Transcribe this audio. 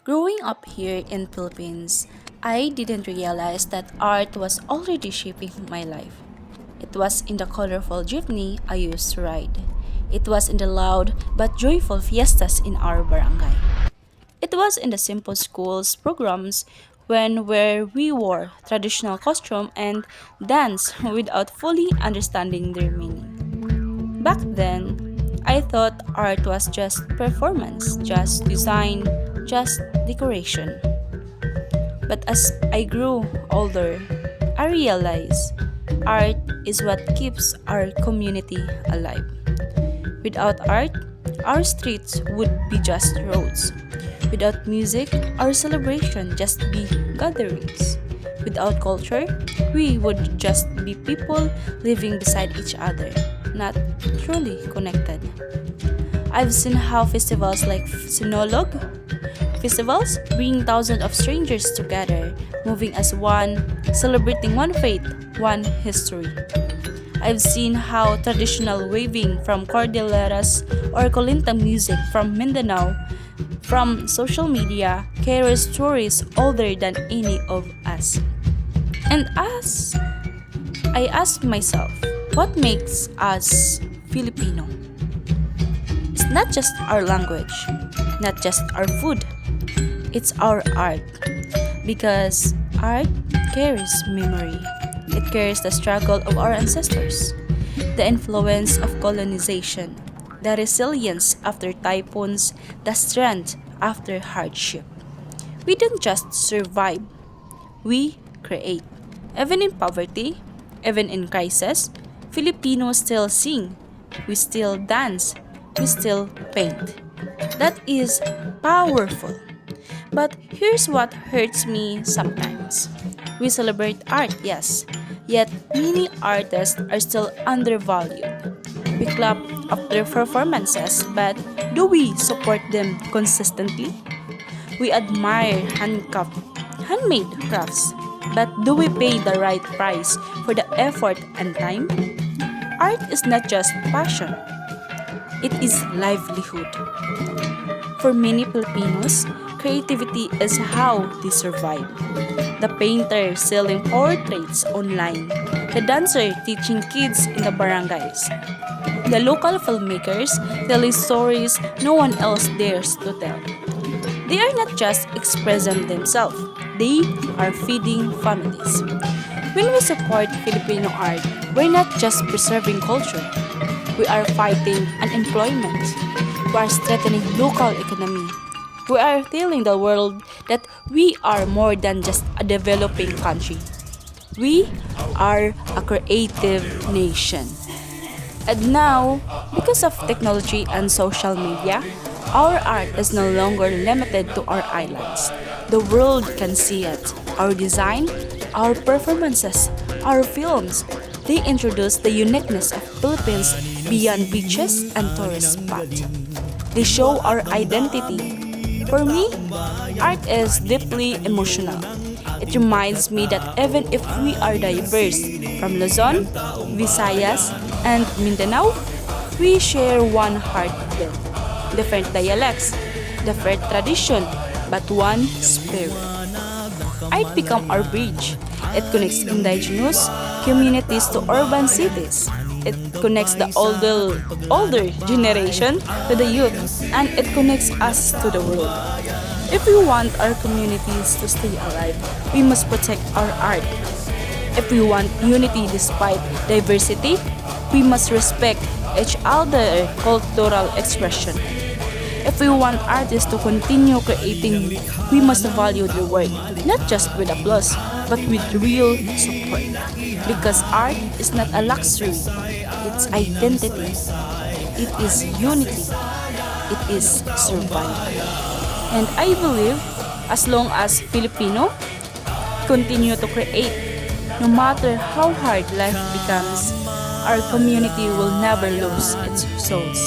Growing up here in Philippines, I didn't realize that art was already shaping my life. It was in the colorful jeepney I used to ride. It was in the loud but joyful fiestas in our barangay. It was in the simple schools programs where we wore traditional costume and danced without fully understanding their meaning. Back then, I thought art was just performance, just design, just decoration. But as I grew older, I realized art is what keeps our community alive. Without art, our streets would be just roads. Without music, our celebration just be gatherings. Without culture, we would just be people living beside each other, not truly connected. I've seen how festivals like Sinolog festivals bring thousands of strangers together, moving as one, celebrating one faith, one history. I've seen how traditional waving from Cordilleras or Colinta music from Mindanao from social media carries stories older than any of us. And as I ask myself, what makes us Filipino? It's not just our language, not just our food, it's our art. Because art carries memory. It carries the struggle of our ancestors, the influence of colonization, the resilience after typhoons, the strength after hardship. We don't just survive, we create. Even in poverty, even in crisis, Filipinos still sing, we still dance, we still paint. That is powerful. But here's what hurts me sometimes. We celebrate art, yes, yet many artists are still undervalued. We clap after performances, but do we support them consistently? We admire handmade crafts, but do we pay the right price for the effort and time? Art is not just passion, it is livelihood. For many Filipinos, creativity is how they survive. The painter selling portraits online, the dancer teaching kids in the barangays, the local filmmakers telling stories no one else dares to tell. They are not just expressing themselves, they are feeding families. When we support Filipino art, we're not just preserving culture, we are fighting unemployment. We are strengthening local economy. We are telling the world that we are more than just a developing country. We are a creative nation. And now, because of technology and social media, our art is no longer limited to our islands. The world can see it. Our design, our performances, our films, they introduce the uniqueness of Philippines beyond beaches and tourist spots. They show our identity. For me, art is deeply emotional. It reminds me that even if we are diverse from Luzon, Visayas, and Mindanao, we share one heartbeat. Different dialects, different tradition, but one spirit. Art become our bridge. It connects indigenous communities to urban cities. It connects the older generation to the youth, and it connects us to the world. If we want our communities to stay alive, we must protect our art. If we want unity despite diversity, we must respect each other's cultural expression. If we want artists to continue creating, we must value their work, not just with applause, but with real support. Because art is not a luxury, it's identity, it is unity, it is survival. And I believe as long as Filipino continue to create, no matter how hard life becomes, our community will never lose its souls.